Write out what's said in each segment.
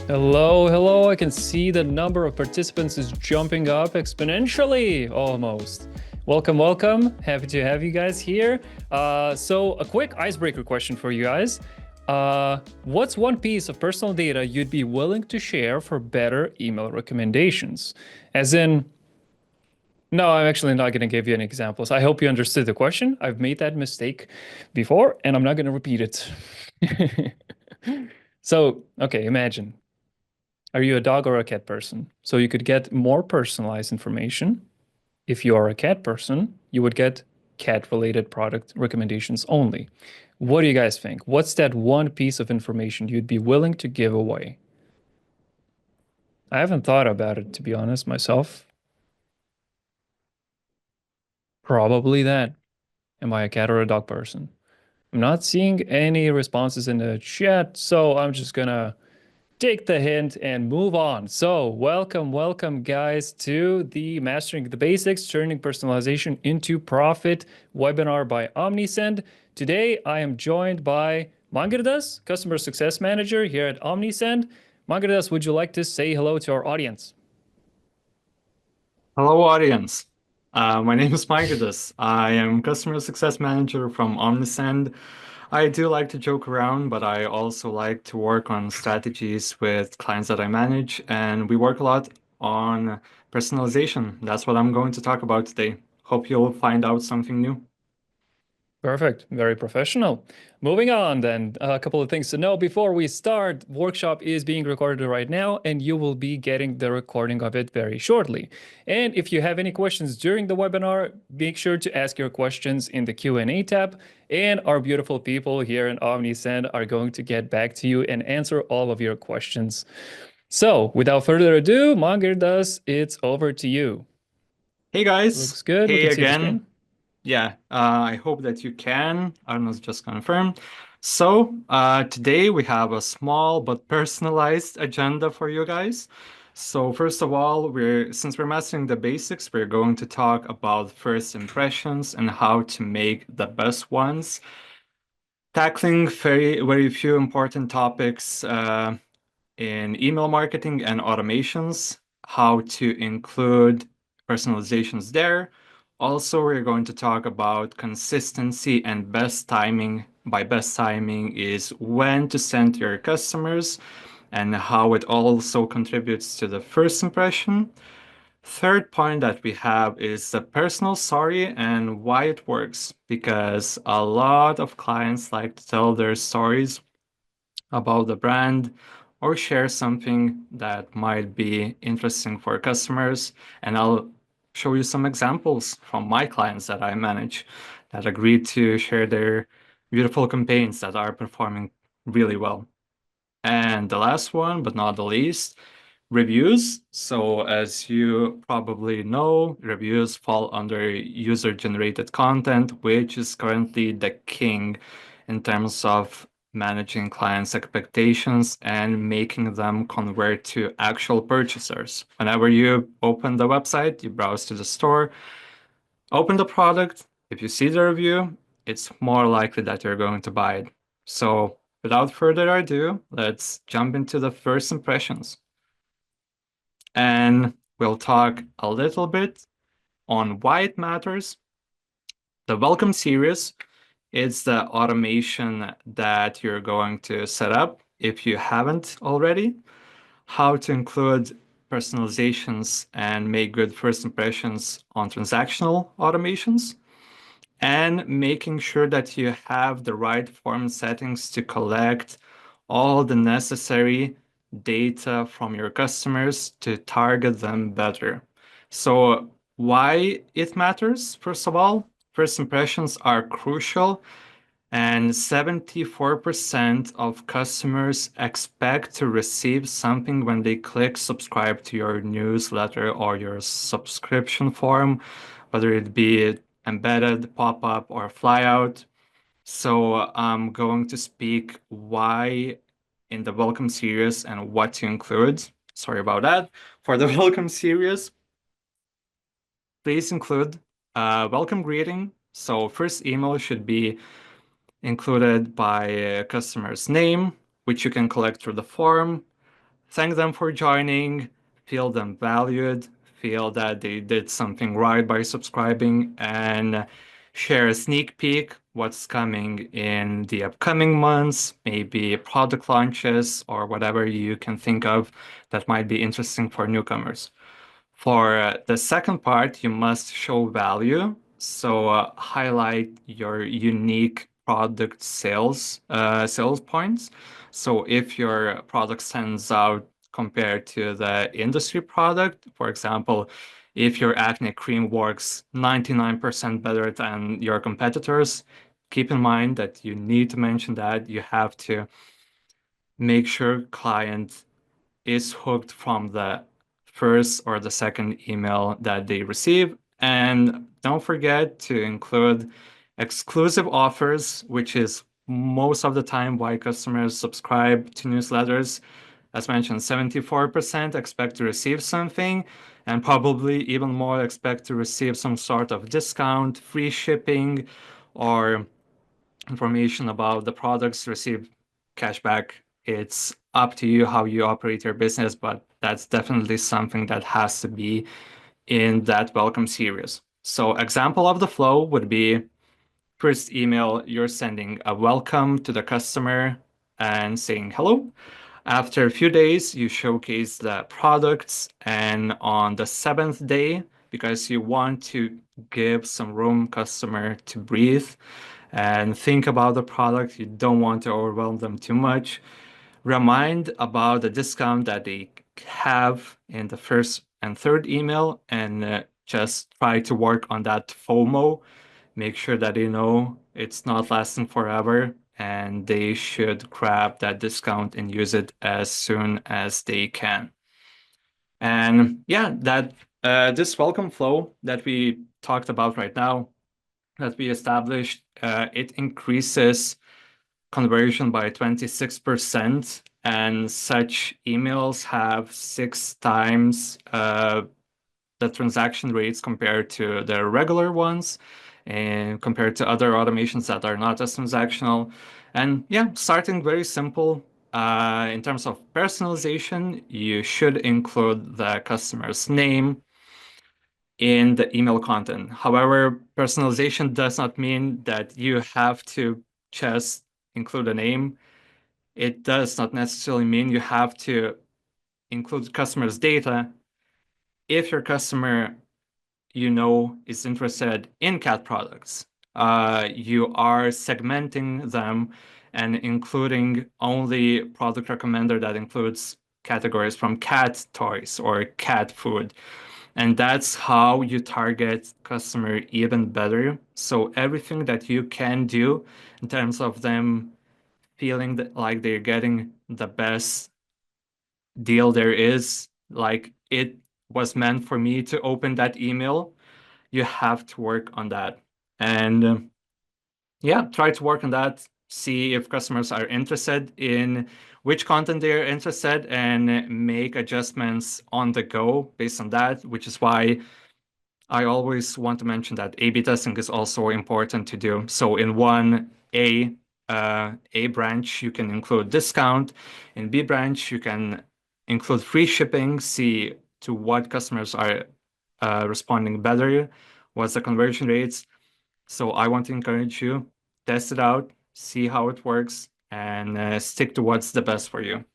Hello, hello. I can see the number of participants is jumping up exponentially almost. Welcome, welcome. Happy to have you guys here. So, a quick icebreaker question for you guys. What's one piece of personal data you'd be willing to share for better email recommendations? As in, no, I'm actually not going to give you any examples. I hope you understood the question. I've made that mistake before, and I'm not going to repeat it. So, okay, imagine. Are you a dog or a cat person? So you could get more personalized information. If you are a cat person, you would get cat-related product recommendations only. What do you guys think? What's that one piece of information you'd be willing to give away? I haven't thought about it, to be honest, myself. Probably that. Am I a cat or a dog person? I'm not seeing any responses in the chat, so I'm just gonna take the hint and move on. So, welcome, guys, to the Mastering the Basics, Turning Personalization into Profit webinar by Omnisend. Today, I am joined by Mangirdas, Customer Success Manager here at Omnisend. Mangirdas, would you like to say hello to our audience? Hello, audience. My name is Mygudus. I am Customer Success Manager from Omnisend. I do like to joke around, but I also like to work on strategies with clients that I manage, and we work a lot on personalization. That's what I'm going to talk about today. Hope you'll find out something new. Perfect. Very professional. Moving on then, a couple of things to know before we start. Workshop is being recorded right now, and you will be getting the recording of it very shortly. And if you have any questions during the webinar, make sure to ask your questions in the Q&A tab, and our beautiful people here in Omnisend are going to get back to you and answer all of your questions. So, without further ado, Mangirdas, it's over to you. Hey guys, Looks good. We hey can see the again. screen. Yeah, I hope that you can. Arnold's just confirmed. So, today we have a small but personalized agenda for you guys. So, first of all, since we're mastering the basics, we're going to talk about first impressions and how to make the best ones, tackling very few important topics in email marketing and automations, how to include personalizations there. Also, we're going to talk about consistency and best timing. By best timing is when to send to your customers and how it also contributes to the first impression. Third point that we have is the personal story and why it works, because a lot of clients like to tell their stories about the brand or share something that might be interesting for customers. And I'll show you some examples from my clients that I manage that agreed to share their beautiful campaigns that are performing really well. And the last one, but not the least, reviews. So as you probably know, reviews fall under user-generated content, which is currently the king in terms of managing clients' expectations and making them convert to actual purchasers. Whenever you open the website, you browse to the store, open the product, if you see the review, it's more likely that you're going to buy it. So without further ado, let's jump into the first impressions. And we'll talk a little bit on why it matters. The welcome series is the automation that you're going to set up if you haven't already, how to include personalizations and make good first impressions on transactional automations, and making sure that you have the right form settings to collect all the necessary data from your customers to target them better. So why it matters? First of all, first impressions are crucial, and 74% of customers expect to receive something when they click subscribe to your newsletter or your subscription form, whether it be embedded, pop-up, or flyout. So I'm going to speak why in the welcome series and what to include. Sorry about that. For the welcome series, please include a welcome greeting. So first email should be included by a customer's name, which you can collect through the form. thank them for joining, feel them valued, feel that they did something right by subscribing, and share a sneak peek what's coming in the upcoming months, maybe product launches or whatever you can think of that might be interesting for newcomers. For the second part, you must show value. So highlight your unique product sales points. So if your product stands out compared to the industry product, for example, if your acne cream works 99% better than your competitors, keep in mind that you need to mention that. You have to make sure client is hooked from the first or the second email that they receive. And don't forget to include exclusive offers, which is most of the time why customers subscribe to newsletters. As mentioned, 74% expect to receive something, and probably even more expect to receive some sort of discount, free shipping, or information about the products, receive cashback. It's up to you how you operate your business, but that's definitely something that has to be in that welcome series. So example of the flow would be first email, you're sending a welcome to the customer and saying hello. After a few days, you showcase the products, and on the seventh day, because you want to give some room customer to breathe and think about the product, you don't want to overwhelm them too much. Remind about the discount that they have in the first and third email, and just try to work on that FOMO. Make sure that they know it's not lasting forever and they should grab that discount and use it as soon as they can. And yeah, that this welcome flow that we talked about right now, that we established, it increases conversion by 26%, and such emails have 6 times the transaction rates compared to the regular ones and compared to other automations that are not as transactional. And yeah, starting very simple. In terms of personalization, you should include the customer's name in the email content. However, personalization does not mean that you have to just include a name. It does not necessarily mean you have to include customers' data. If your customer is interested in cat products, you are segmenting them and including only product recommender that includes categories from cat toys or cat food. And that's how you target customer even better. So everything that you can do in terms of them feeling that like they're getting the best deal there is, like it was meant for me to open that email, you have to work on that. And yeah, try to work on that. See if customers are interested in which content they're interested and make adjustments on the go based on that, which is why I always want to mention that A/B testing is also important to do. So in A branch, you can include discount. In B branch, you can include free shipping, see to what customers are responding better, what's the conversion rates. So I want to encourage you, test it out, see how it works, and stick to what's the best for you.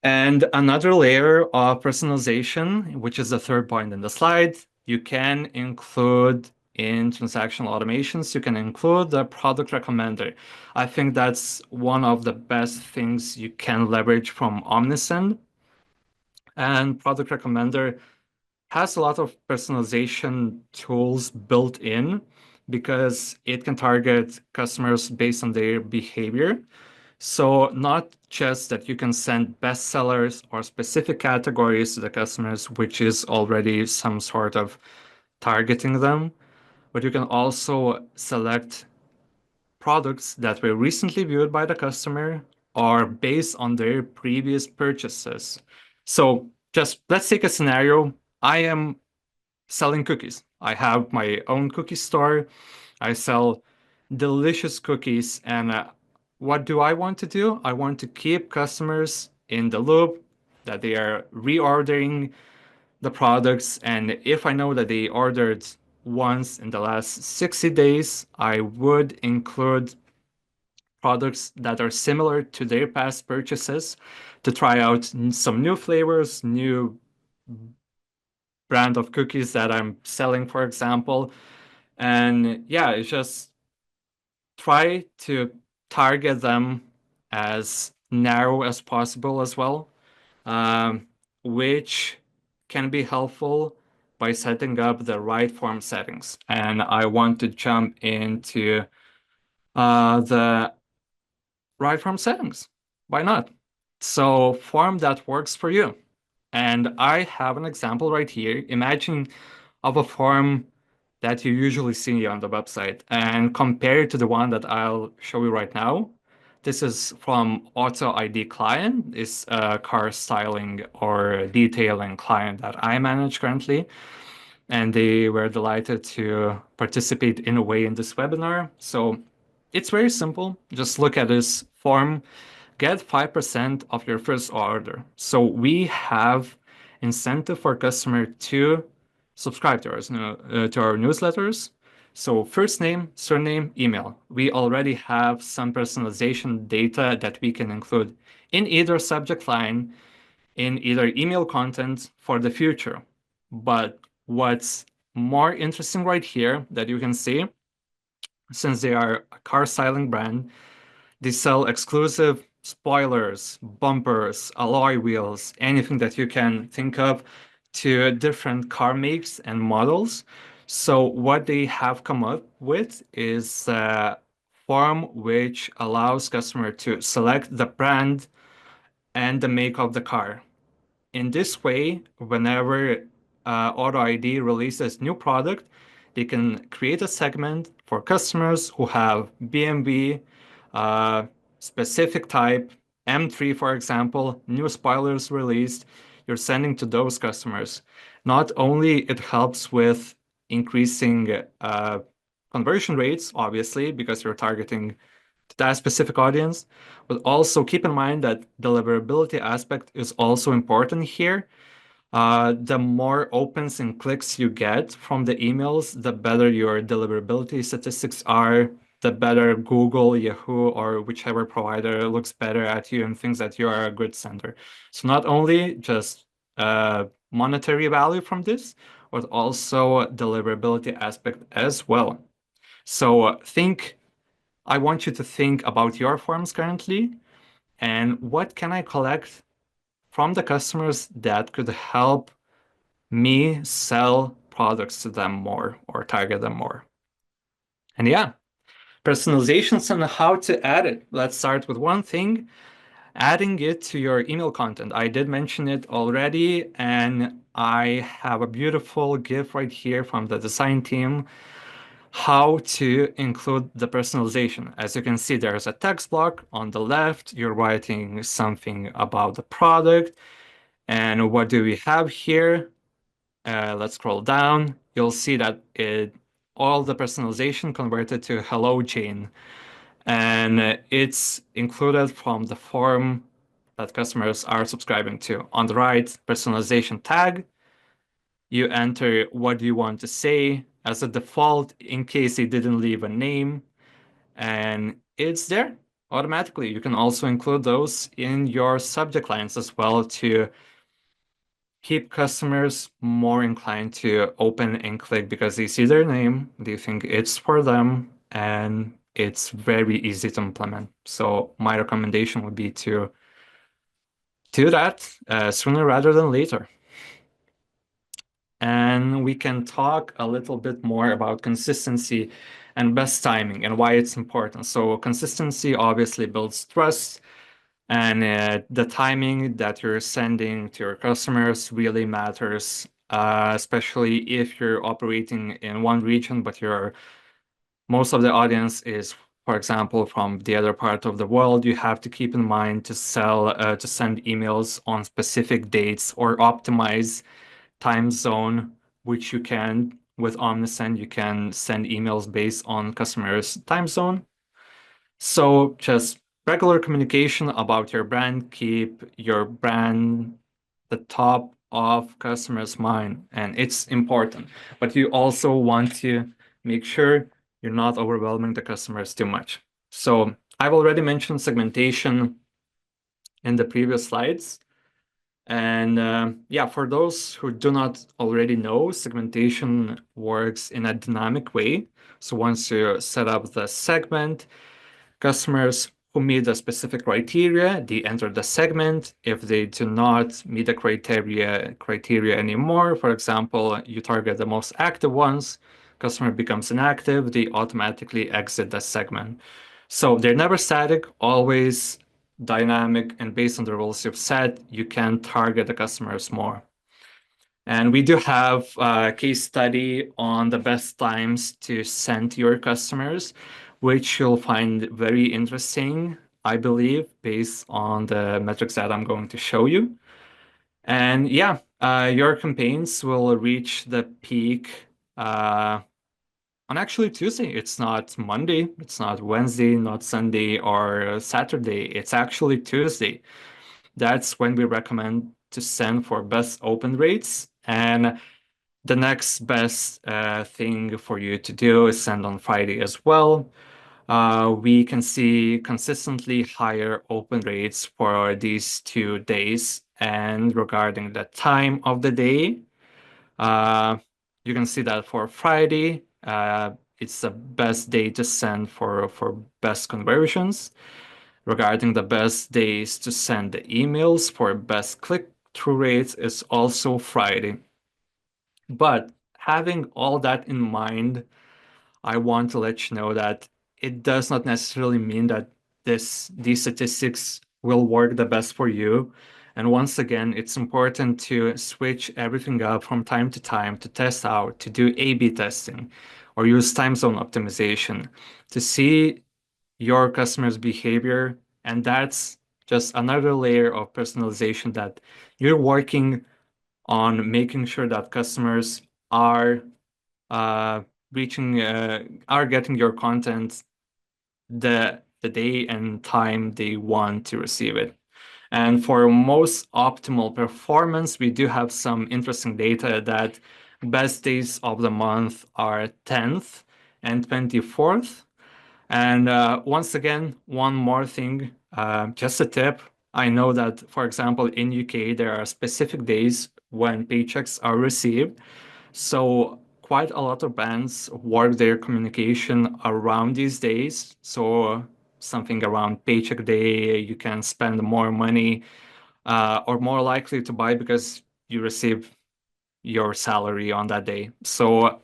And another layer of personalization, which is the third point in the slide, you can include in transactional automations, you can include the product recommender. I think that's one of the best things you can leverage from Omnisend. And product recommender has a lot of personalization tools built in because it can target customers based on their behavior. So not just that you can send bestsellers or specific categories to the customers, which is already some sort of targeting them, but you can also select products that were recently viewed by the customer or based on their previous purchases. So just let's take a scenario. I am selling cookies. I have my own cookie store. I sell delicious cookies. And what do I want to do? I want to keep customers in the loop, that they are reordering the products. And if I know that they ordered once in the last 60 days, I would include products that are similar to their past purchases to try out some new flavors, new brand of cookies that I'm selling, for example. And yeah, it's just try to target them as narrow as possible as well, um, which can be helpful by setting up the right form settings. And I want to jump into the right form settings. Why not? So form that works for you. And I have an example right here. Imagine of a form that you usually see on the website and compare it to the one that I'll show you right now. This is from Auto ID client. It's a car styling or detailing client that I manage currently. And they were delighted to participate in a way in this webinar. So it's very simple. Just look at this form, get 5% of your first order. So we have incentive for customer to subscribe to to our newsletters. So first name, surname, email. We already have some personalization data that we can include in either subject line, in either email content for the future. But what's more interesting right here that you can see, since they are a car styling brand, they sell exclusive spoilers, bumpers, alloy wheels, anything that you can think of to different car makes and models. So what they have come up with is a form which allows customer to select the brand and the make of the car. In this way, whenever Auto ID releases new product, they can create a segment for customers who have BMW, uh, specific type, M3, for example, new spoilers released. You're sending to those customers. Not only it helps with increasing conversion rates, obviously, because you're targeting to that specific audience, but also keep in mind that deliverability aspect is also important here. The more opens and clicks you get from the emails, the better your deliverability statistics are, the better Google, Yahoo, or whichever provider looks better at you and thinks that you are a good sender. So not only just monetary value from this, but also deliverability aspect as well. So I want you to think about your forms currently and what can I collect from the customers that could help me sell products to them more or target them more. And yeah, personalizations and how to add it. Let's start with one thing, adding it to your email content. I did mention it already, and I have a beautiful GIF right here from the design team how to include the personalization. As you can see, there's a text block on the left. You're writing something about the product. And what do we have here? Let's scroll down. You'll see that all the personalization converted to Hello Jane. And it's included from the form that customers are subscribing to. On the right, personalization tag. You enter what you want to say as a default in case they didn't leave a name, and it's there automatically. You can also include those in your subject lines as well to keep customers more inclined to open and click because they see their name, they think it's for them, and it's very easy to implement. So my recommendation would be to do that sooner rather than later. And we can talk a little bit more about consistency and best timing and why it's important. So consistency obviously builds trust, and the timing that you're sending to your customers really matters, especially if you're operating in one region, but most of the audience is, for example, from the other part of the world. You have to keep in mind to send emails on specific dates or optimize time zone, which you can with Omnisend. You can send emails based on customers' time zone. So just regular communication about your brand, keep your brand the top of customers' mind, and it's important. But you also want to make sure you're not overwhelming the customers too much. So I've already mentioned segmentation in the previous slides. And yeah, for those who do not already know, segmentation works in a dynamic way. So once you set up the segment, customers who meet a specific criteria, they enter the segment. If they do not meet the criteria anymore, for example, you target the most active ones, customer becomes inactive, they automatically exit the segment. So they're never static, always dynamic, and based on the rules you've set, you can target the customers more. And we do have a case study on the best times to send to your customers, which you'll find very interesting, I believe, based on the metrics that I'm going to show you. And yeah, your campaigns will reach the peak on actually Tuesday. It's not Monday, it's not Wednesday, not Sunday or Saturday. It's actually Tuesday. That's when we recommend to send for best open rates. And the next best thing for you to do is send on Friday as well. We can see consistently higher open rates for these 2 days. And regarding the time of the day, uh, you can see that for Friday, it's the best day to send for best conversions. Regarding the best days to send the emails for best click-through rates is also Friday. But having all that in mind, I want to let you know that it does not necessarily mean that these statistics will work the best for you. And once again, it's important to switch everything up from time to time to test out, to do A/B testing, or use time zone optimization to see your customers' behavior. And that's just another layer of personalization that you're working on making sure that customers are uh, are getting your content the day and time they want to receive it. And for most optimal performance, we do have some interesting data that best days of the month are 10th and 24th. And once again, one more thing, just a tip. I know that, for example, in UK, there are specific days when paychecks are received. So quite a lot of brands work their communication around these days. So something around paycheck day, you can spend more money or more likely to buy because you receive your salary on that day. So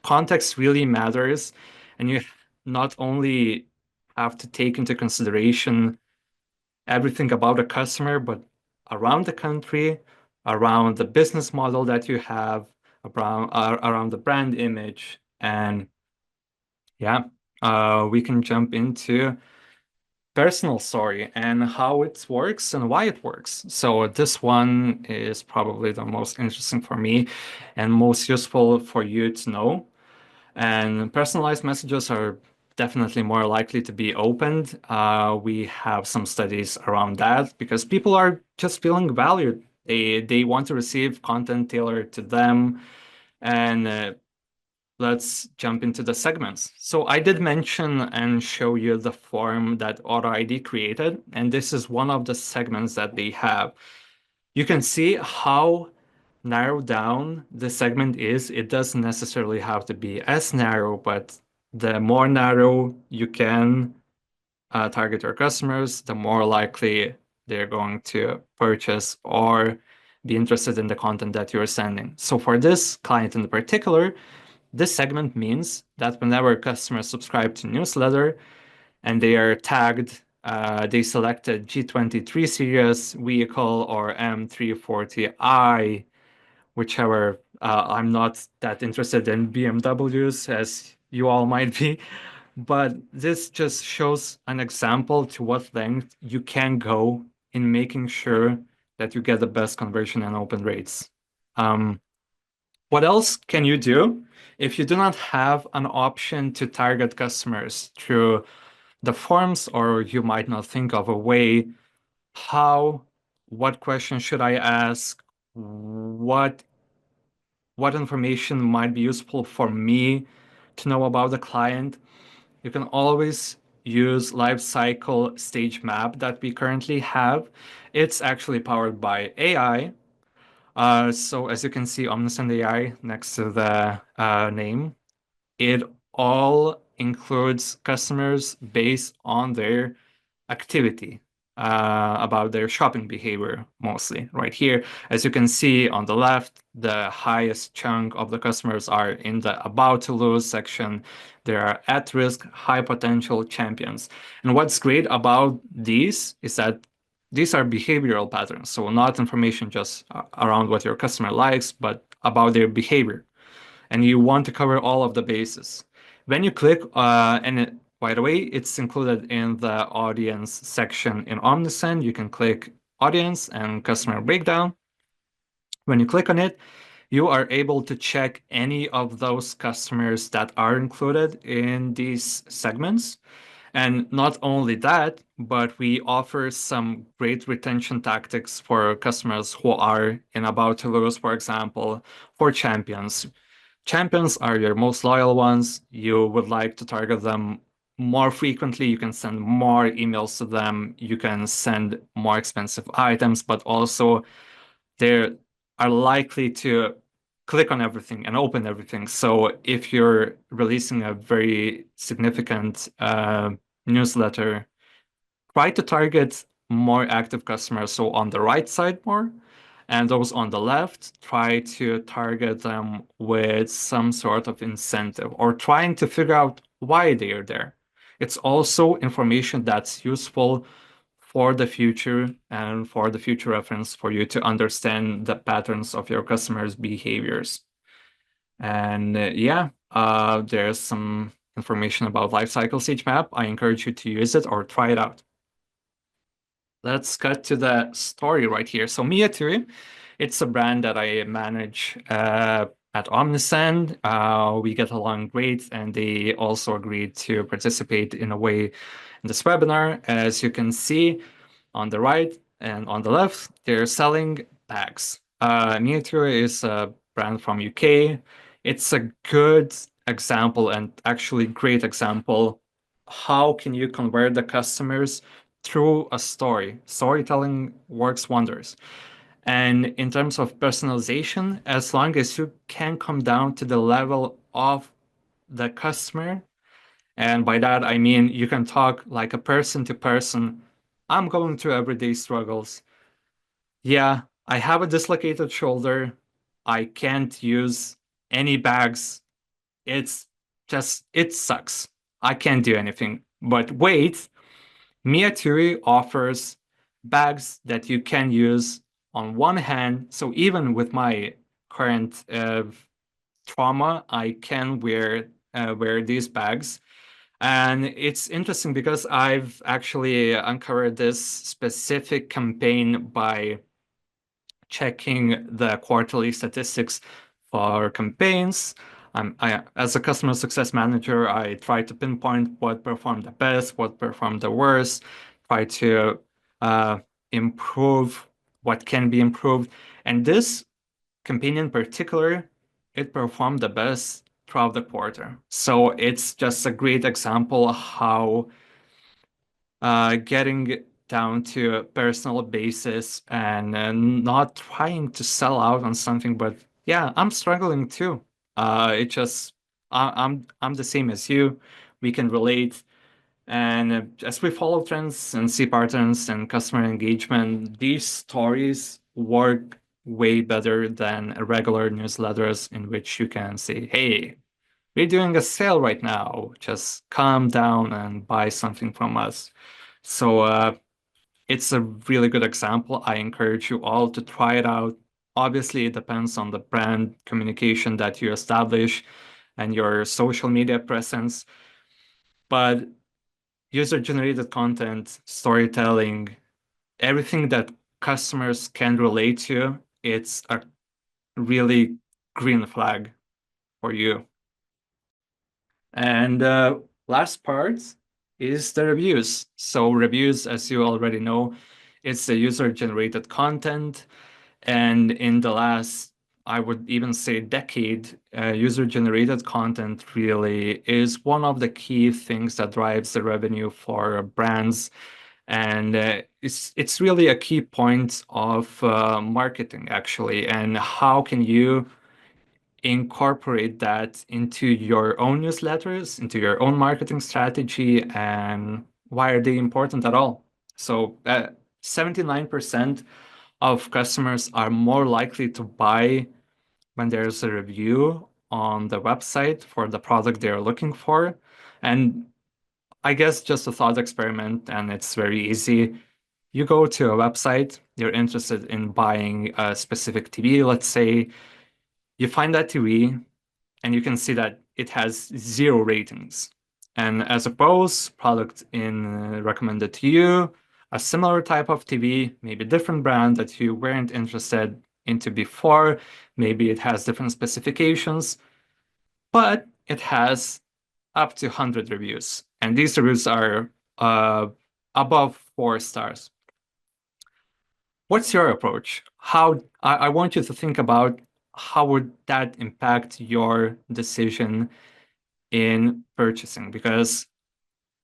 context really matters, and you not only have to take into consideration everything about a customer, but around the country, around the business model that you have, around the brand image, and yeah, we can jump into personal story and how it works and why it works. So this one is probably the most interesting for me and most useful for you to know. And personalized messages are definitely more likely to be opened. We have some studies around that because people are just feeling valued. They want to receive content tailored to them. And let's jump into the segments. So I did mention and show you the form that AutoID created, and this is one of the segments that they have. You can see how narrow down the segment is. It doesn't necessarily have to be as narrow, but the more narrow you can target your customers, the more likely they're going to purchase or be interested in the content that you're sending. So for this client in particular, this segment means that whenever customers subscribe to newsletter and they are tagged, they selected G23 series vehicle or M340i, whichever. I'm not that interested in BMWs as you all might be, but this just shows an example to what length you can go in making sure that you get the best conversion and open rates. What else can you do if you do not have an option to target customers through the forms, or you might not think of a way? What questions should I ask? what what information might be useful for me to know about the client, you can always use Lifecycle stage map that we currently have. It's actually powered by AI. So as you can see, Omnisend AI next to the name, it all includes customers based on their activity, about their shopping behavior mostly. Right here, as you can see on the left, the highest chunk of the customers are in the about to lose section. There are at risk, high potential champions. And what's great about these is that these are behavioral patterns. So not information just around what your customer likes, but about their behavior. And you want to cover all of the bases. When you click, by the way, it's included in the audience section in Omnisend. You can click audience and customer breakdown. When you click on it, you are able to check any of those customers that are included in these segments. And not only that, but we offer some great retention tactics for customers who are in about to lose, for example, for champions. Champions are your most loyal ones. You would like to target them more frequently. You can send more emails to them. You can send more expensive items, but also they are likely to click on everything and open everything. So if you're releasing a very significant newsletter, try to target more active customers. So on the right side more, and those on the left, try to target them with some sort of incentive or trying to figure out why they are there. It's also information that's useful for the future and for the future reference for you to understand the patterns of your customers' behaviors. And there's some information about Lifecycle Stage Map. I encourage you to use it or try it out. Let's cut to the story right here. So Miyaturi, it's a brand that I manage at Omnisend. We get along great, and they also agreed to participate in a way in this webinar. As you can see on the right and on the left, they're selling bags. Miyaturi is a brand from UK. It's a good example and actually great example. How can you convert the customers through a story? Storytelling works wonders. And in terms of personalization, as long as you can come down to the level of the customer, and by that I mean you can talk like a person to person. I'm going through everyday struggles. Yeah, I have a dislocated shoulder. I can't use any bags. It's just, it sucks. I can't do anything. But wait, Miyaturi offers bags that you can use on one hand. So even with my current trauma, I can wear these bags. And it's interesting because I've actually uncovered this specific campaign by checking the quarterly statistics for campaigns. As a customer success manager, I try to pinpoint what performed the best, what performed the worst, try to uh, improve what can be improved. And this campaign in particular, it performed the best throughout the quarter. So it's just a great example of how getting down to a personal basis and not trying to sell out on something, but yeah, I'm struggling too. It just I'm the same as you. We can relate, and as we follow trends and see patterns and customer engagement, these stories work way better than regular newsletters in which you can say, "Hey, we're doing a sale right now. Just calm down and buy something from us." So it's a really good example. I encourage you all to try it out. Obviously, it depends on the brand communication that you establish and your social media presence. But user-generated content, storytelling, everything that customers can relate to, it's a really green flag for you. And last part is the reviews. So reviews, as you already know, it's the user-generated content. And in the last, I would even say decade, user-generated content really is one of the key things that drives the revenue for brands. And it's really a key point of marketing, actually. And how can you incorporate that into your own newsletters, into your own marketing strategy, and why are they important at all? So 79% of customers are more likely to buy when there's a review on the website for the product they're looking for. And I guess just a thought experiment, and it's very easy. You go to a website, you're interested in buying a specific TV, let's say, you find that TV, and you can see that it has 0 ratings. And as a pros product in recommended to you, a similar type of TV, maybe different brand that you weren't interested into before, maybe it has different specifications, but it has up to 100 reviews. And these reviews are above 4 stars. What's your approach? I want you to think about how would that impact your decision in purchasing, because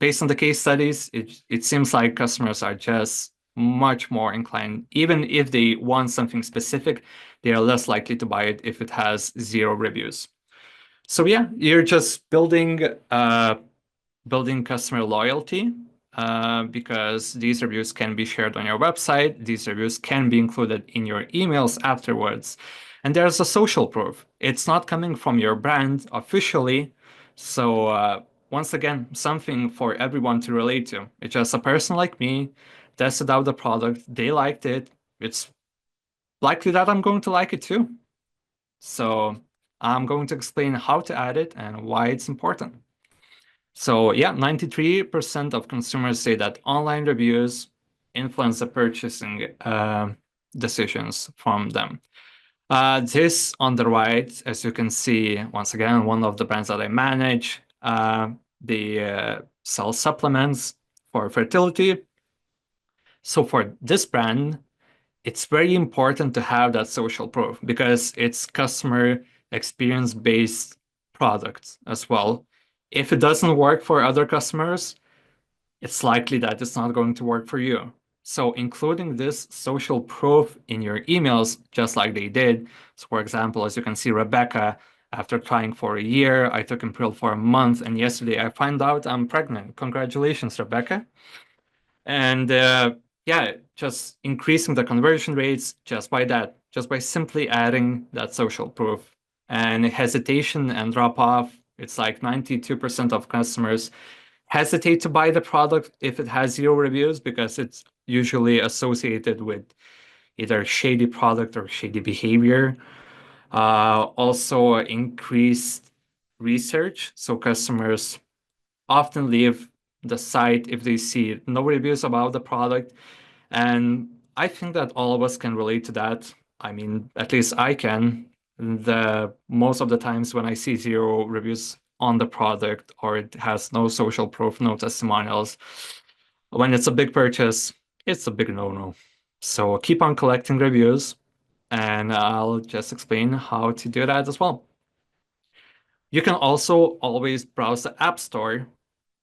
based on the case studies, it seems like customers are just much more inclined, even if they want something specific, they are less likely to buy it if it has 0 reviews. So yeah, you're just building customer loyalty because these reviews can be shared on your website. These reviews can be included in your emails afterwards. And there's a social proof. It's not coming from your brand officially. So once again, something for everyone to relate to. It's just a person like me tested out the product. They liked it. It's likely that I'm going to like it too. So I'm going to explain how to add it and why it's important. So yeah, 93% of consumers say that online reviews influence the purchasing decisions from them. This on the right, as you can see, once again, one of the brands that I manage, they sell supplements for fertility. So for this brand, it's very important to have that social proof because it's customer experience based product as well. If it doesn't work for other customers, it's likely that it's not going to work for you. So including this social proof in your emails, just like they did. So for example, as you can see, Rebecca, after trying for a year, I took Impril for a month, and yesterday I find out I'm pregnant. Congratulations, Rebecca. And yeah, just increasing the conversion rates just by that, just by simply adding that social proof. And hesitation and drop off, it's like 92% of customers hesitate to buy the product if it has 0 reviews because it's usually associated with either shady product or shady behavior. Also, increased research. So customers often leave the site if they see no reviews about the product. And I think that all of us can relate to that. I mean, at least I can. The most of the times when I see 0 reviews on the product or it has no social proof, no testimonials, when it's a big purchase, it's a big no-no. So keep on collecting reviews, and I'll just explain how to do that as well. You can also always browse the App Store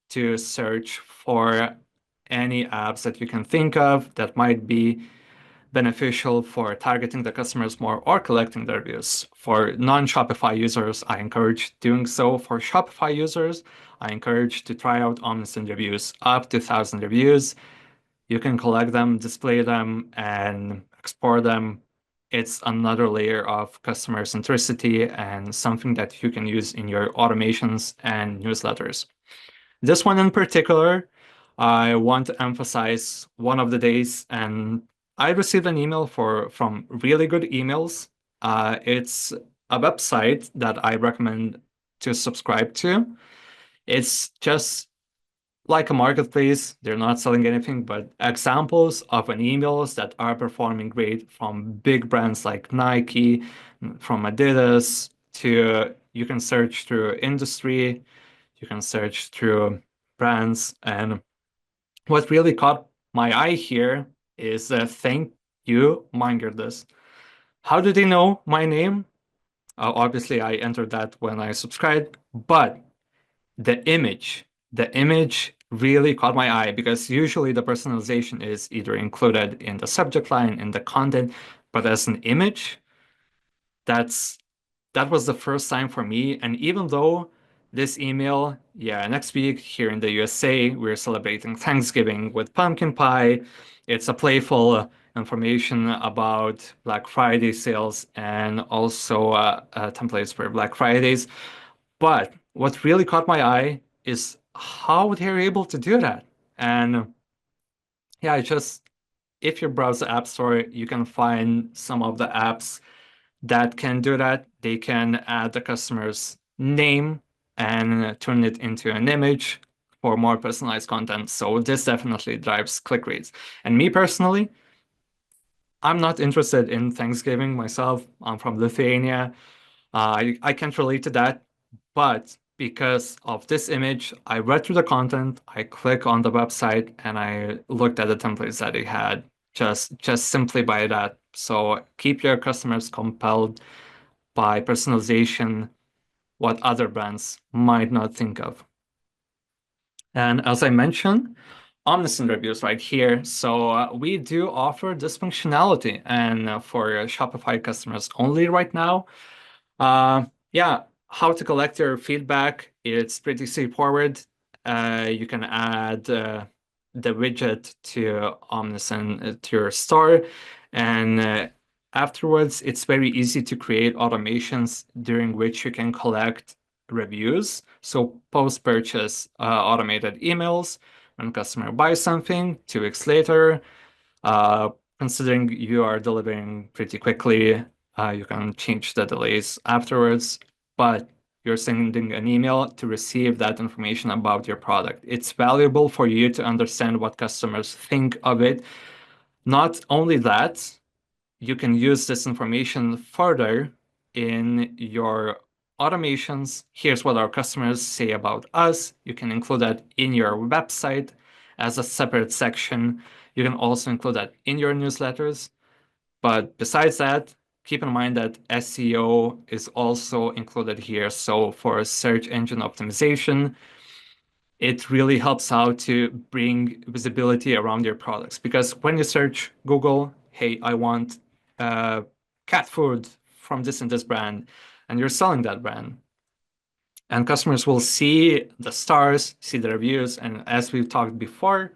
to search for any apps that you can think of that might be beneficial for targeting the customers more or collecting their reviews. For non-Shopify users, I encourage doing so. For Shopify users, I encourage to try out Omnisend reviews, up to 1,000 reviews. You can collect them, display them, and export them. It's another layer of customer centricity and something that you can use in your automations and newsletters. This one in particular, I want to emphasize one of the days, and I received an email from Really Good Emails. It's a website that I recommend to subscribe to. It's just like a marketplace. They're not selling anything, but examples of an emails that are performing great from big brands like Nike, from Adidas, to you can search through industry, you can search through brands. And what really caught my eye here is thank you, MindYourDis. How do they know my name? Obviously, I entered that when I subscribed, but the image really caught my eye because usually the personalization is either included in the subject line, in the content, but as an image, that's that was the first time for me. And even though this email, yeah, next week here in the USA, we're celebrating Thanksgiving with pumpkin pie. It's a playful information about Black Friday sales and also templates for Black Fridays. But what really caught my eye is how they're able to do that. And yeah, it's just if you browse the App Store, you can find some of the apps that can do that. They can add the customer's name and turn it into an image for more personalized content. So this definitely drives click rates. And me personally, I'm not interested in Thanksgiving myself. I'm from Lithuania. I can't relate to that. But because of this image, I read through the content, I click on the website, and I looked at the templates that they had just simply by that. So keep your customers compelled by personalization, what other brands might not think of. And as I mentioned, Omnisend reviews right here. So we do offer this functionality, and for Shopify customers only right now. Uh, yeah, how to collect your feedback. It's pretty straightforward. You can add the widget to Omnisend to your store, and afterwards, it's very easy to create automations during which you can collect reviews. So post-purchase automated emails when customer buys something, 2 weeks later, uh, considering you are delivering pretty quickly, you can change the delays afterwards, but you're sending an email to receive that information about your product. It's valuable for you to understand what customers think of it. Not only that, you can use this information further in your automations. Here's what our customers say about us. You can include that in your website as a separate section. You can also include that in your newsletters. But besides that, keep in mind that SEO is also included here. So for search engine optimization, it really helps out to bring visibility around your products. Because when you search Google, hey, I want cat food from this and this brand, and you're selling that brand, and customers will see the stars, see the reviews, and as we've talked before,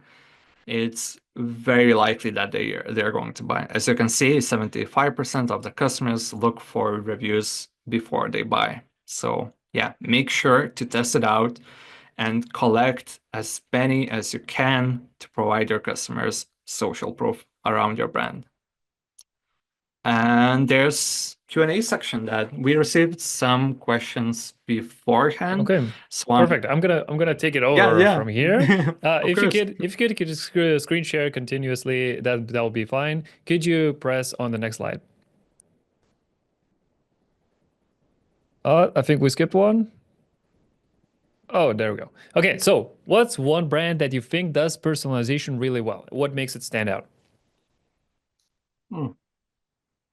it's very likely that they're going to buy. As you can see, 75% of the customers look for reviews before they buy. So yeah, make sure to test it out and collect as many as you can to provide your customers social proof around your brand. And there's Q&A section that we received some questions beforehand. Okay, So perfect. I'm gonna take it yeah, over yeah, from here. of course. If you could screen share continuously, that will be fine. Could you press on the next slide? I think we skipped one. Oh, there we go. Okay, so what's one brand that you think does personalization really well? What makes it stand out? Hmm.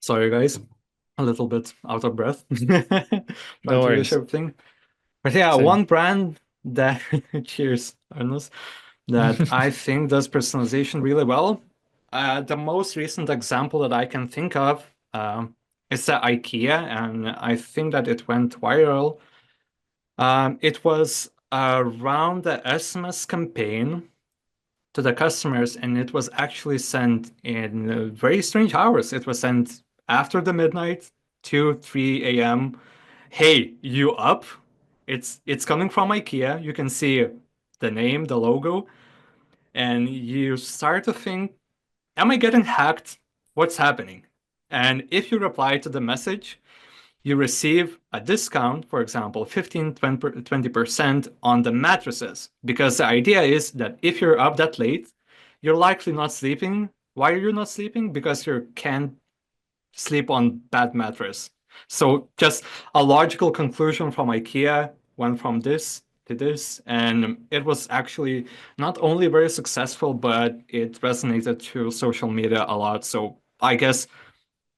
Sorry, guys, a little bit out of breath. Trying No to finish worries. everything. But yeah, Same. one brand that cheers, Ernest, that I think does personalization really well. The most recent example that I can think of is the IKEA, and I think that it went viral. It was around the SMS campaign to the customers, and it was actually sent in very strange hours. It was sent after the midnight, 2, 3 a.m. Hey, you up? It's coming from IKEA. You can see the name, the logo, and you start to think, am I getting hacked? What's happening? And if you reply to the message, you receive a discount, for example, 15, 20% on the mattresses. Because the idea is that if you're up that late, you're likely not sleeping. Why are you not sleeping? Because you can't sleep on bad mattress. So just a logical conclusion from IKEA went from this to this, and it was actually not only very successful, but it resonated through social media a lot. So I guess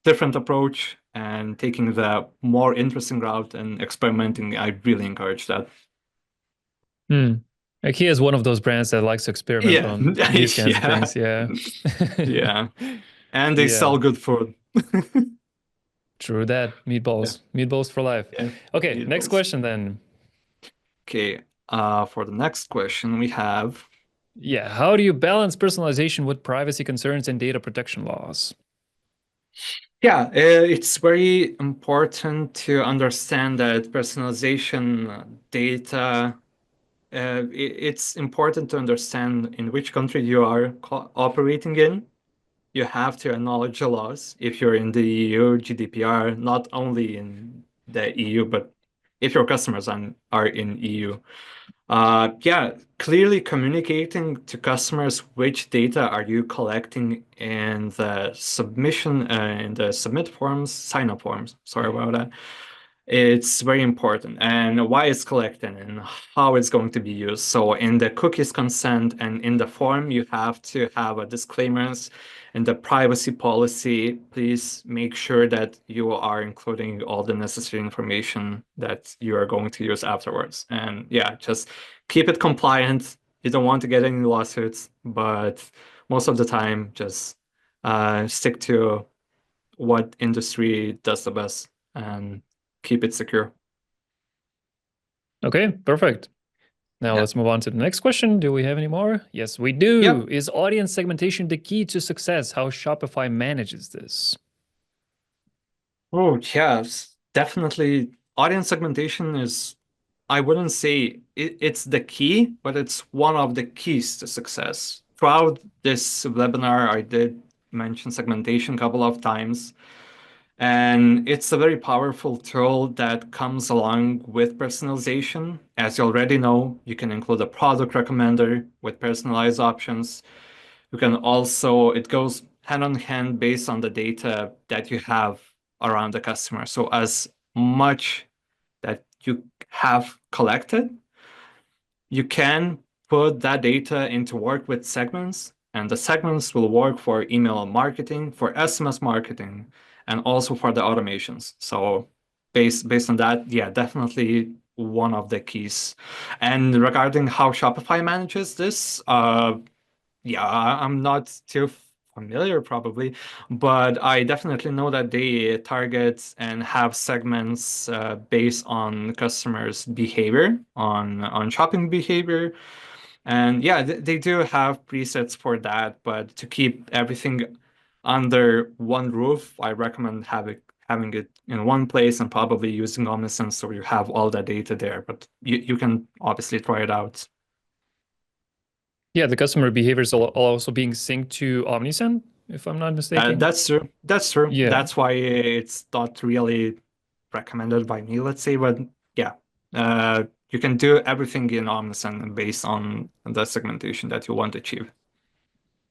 different approach and taking the more interesting route and experimenting, I really encourage that. Hmm. IKEA is one of those brands that likes to experiment Yeah, on these kinds of yeah, things. Yeah. yeah. And they Yeah. sell good food. True that. Yeah, Meatballs. Meatballs for life. yeah. Okay, next Meatballs. question then. Okay, for the next question we have, Yeah, how do you balance personalization with privacy concerns and data protection laws? yeah, it's very important to understand that personalization data, it's important to understand in which country you are operating in. You have to acknowledge the laws if you're in the EU, GDPR, not only in the EU, but if your customers are in EU. Yeah, clearly communicating to customers which data are you collecting in the submission, in the submit forms, sign up forms. Sorry about that. It's very important and why it's collected and how it's going to be used. So in the cookies consent and in the form, you have to have a disclaimers. In the privacy policy, please make sure that you are including all the necessary information that you are going to use afterwards. And yeah, just keep it compliant. You don't want to get any lawsuits, but most of the time, just stick to what industry does the best and keep it secure. Okay, perfect. Now Yeah. let's move on to the next question. Do we have any more? Yes, we do. Yep. Is audience segmentation the key to success? How Shopify manages this? Oh, yes, definitely. Audience segmentation is, I wouldn't say it's the key, but it's one of the keys to success. Throughout this webinar, I did mention segmentation a couple of times. And it's a very powerful tool that comes along with personalization. As you already know, you can include a product recommender with personalized options. You can also, it goes hand on hand based on the data that you have around the customer. So as much that you have collected, you can put that data into work with segments, and the segments will work for email marketing, for SMS marketing, and also for the automations. So based on that, yeah, definitely one of the keys. And regarding how Shopify manages this, yeah, I'm not too familiar probably, but I definitely know that they target and have segments based on customers' behavior, on shopping behavior. And yeah, they do have presets for that, but to keep everything under one roof, I recommend having it in one place and probably using Omnisend so you have all the data there. But you can obviously try it out. Yeah, the customer behaviors are also being synced to Omnisend, if I'm not mistaken. That's true. That's true. Yeah. That's why it's not really recommended by me, let's say. But yeah, you can do everything in Omnisend based on the segmentation that you want to achieve.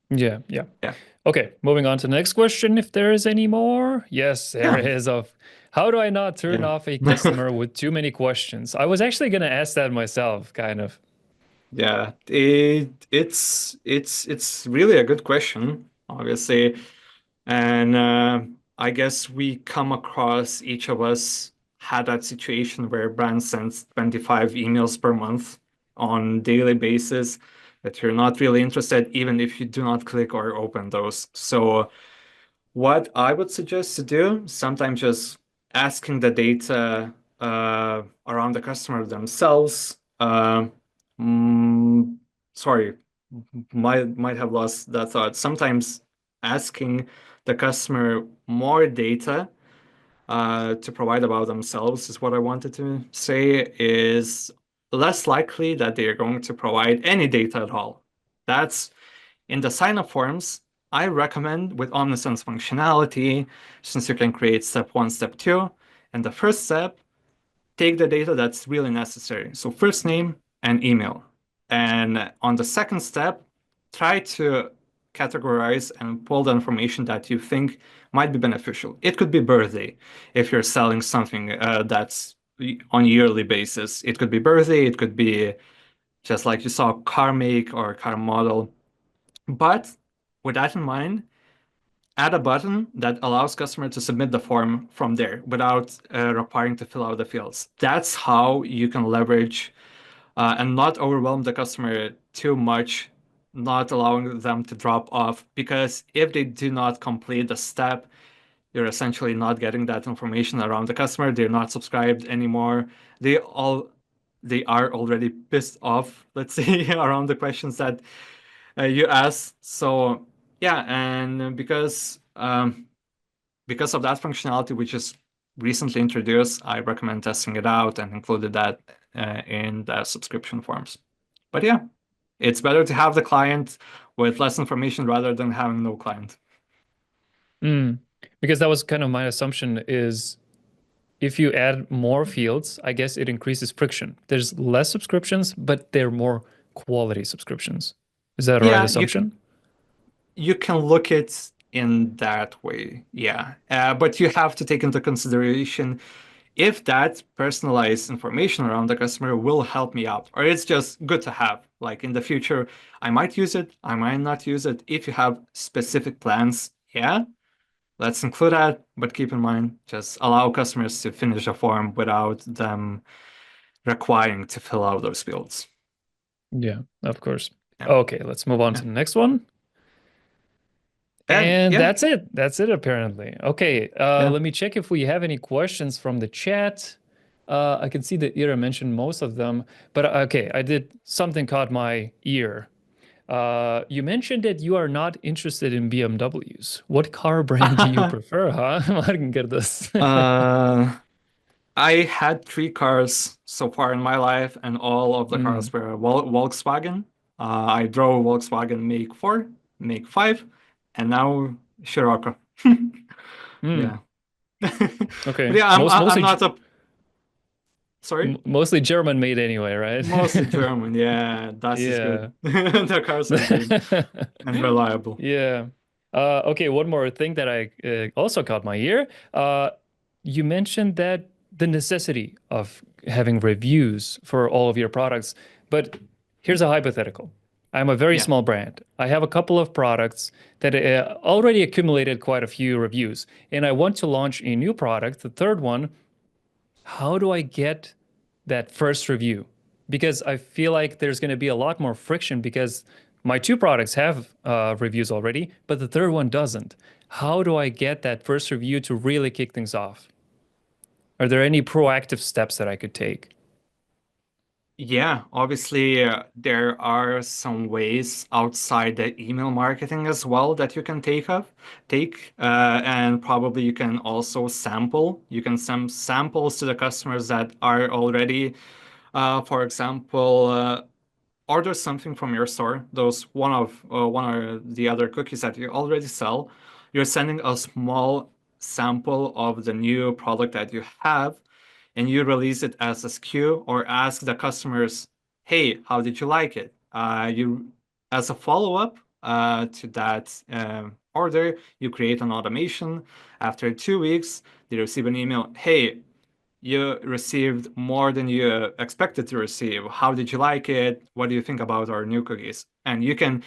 Yeah, yeah. Yeah. Okay, moving on to the next question, if there is any more. Yes, there Yeah. is. Of how do I not turn Yeah. off a customer with too many questions? I was actually going to ask that myself, kind of. Yeah. It's really a good question, obviously. And I guess we come across each of us had that situation where brands sends 25 emails per month on daily basis that you're not really interested, even if you do not click or open those. So what I would suggest to do, sometimes just asking the data around the customer themselves. Mm, sorry, might have lost that thought. Sometimes asking the customer more data to provide about themselves is what I wanted to say is less likely that they are going to provide any data at all. That's in the sign-up forms. I recommend with Omnisend's functionality, since you can create step one, step two, and the first step, take the data that's really necessary. So first name and email. And on the second step, try to categorize and pull the information that you think might be beneficial. It could be birthday if you're selling something that's on a yearly basis. It could be birthday, it could be just like you saw car make or car model. But with that in mind, add a button that allows customer to submit the form from there without requiring to fill out the fields. That's how you can leverage and not overwhelm the customer too much, not allowing them to drop off. Because if they do not complete the step, you're essentially not getting that information around the customer. They're not subscribed anymore. They are already pissed off, let's say, around the questions that you asked. So yeah, and because of that functionality, which is recently introduced, I recommend testing it out and included that in the subscription forms. But yeah, it's better to have the client with less information rather than having no client. Mm. Because that was kind of my assumption is if you add more fields, I guess it increases friction. There's less subscriptions, but they're more quality subscriptions. Is that a right Yeah, assumption? you can look it in that way. Yeah, but you have to take into consideration if that personalized information around the customer will help me out, or it's just good to have. Like in the future, I might use it, I might not use it. If you have specific plans, yeah, let's include that. But keep in mind, just allow customers to finish a form without them requiring to fill out those fields. Yeah, of course. Yeah, Okay, let's move on yeah, to the next one. and And yeah, that's it. That's it, apparently. Okay, yeah. let me check if we have any questions from the chat. I can see that Ira mentioned most of them, but okay, I did something caught my ear. You mentioned that you are not interested in BMWs. What car brand do you prefer, huh? I can get this. uh, I had three cars so far in my life, and all of the cars Mm, were Volkswagen. I drove Volkswagen Make 4, Make 5, and now Scirocco. mm, Yeah. But okay. yeah, I'm not a sorry. Mostly German made anyway, right? Mostly German. Yeah, that is Yeah. good. The cars are good and reliable. Yeah. Okay, one more thing that I also caught my ear. You mentioned that the necessity of having reviews for all of your products, but here's a hypothetical. I'm a very Yeah. small brand. I have a couple of products that already accumulated quite a few reviews, and I want to launch a new product, the third one. How do I get that first review? Because I feel like there's going to be a lot more friction because my two products have reviews already, but the third one doesn't. How do I get that first review to really kick things off? Are there any proactive steps that I could take? Yeah, obviously, there are some ways outside the email marketing as well that you can and probably you can also sample. You can send samples to the customers that are already, for example, order something from your store. Those one or the other cookies that you already sell. You're sending a small sample of the new product that you have and you release it as a SKU or ask the customers, hey, how did you like it? You, as a follow-up to that order, you create an automation. After 2 weeks, they receive an email, hey, you received more than you expected to receive. How did you like it? What do you think about our new cookies? And you can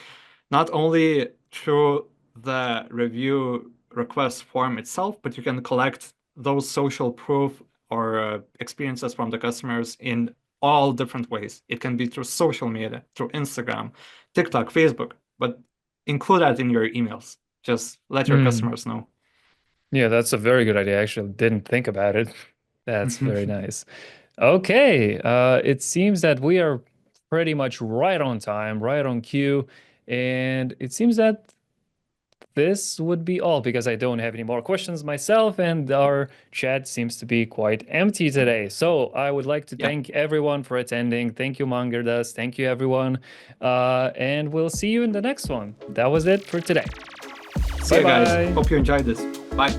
not only through the review request form itself, but you can collect those social proof or experiences from the customers in all different ways. It can be through social media, through Instagram, TikTok, Facebook, but include that in your emails. Just let your Hmm. customers know. Yeah, that's a very good idea. I actually didn't think about it. That's very nice. Okay, it seems that we are pretty much right on time, right on cue, and it seems that this would be all because I don't have any more questions myself, and our chat seems to be quite empty today. So I would like to Yeah. thank everyone for attending. Thank you, Mangardas. Thank you, everyone. And we'll see you in the next one. That was it for today. See Bye you guys. bye. Hope you enjoyed this. Bye.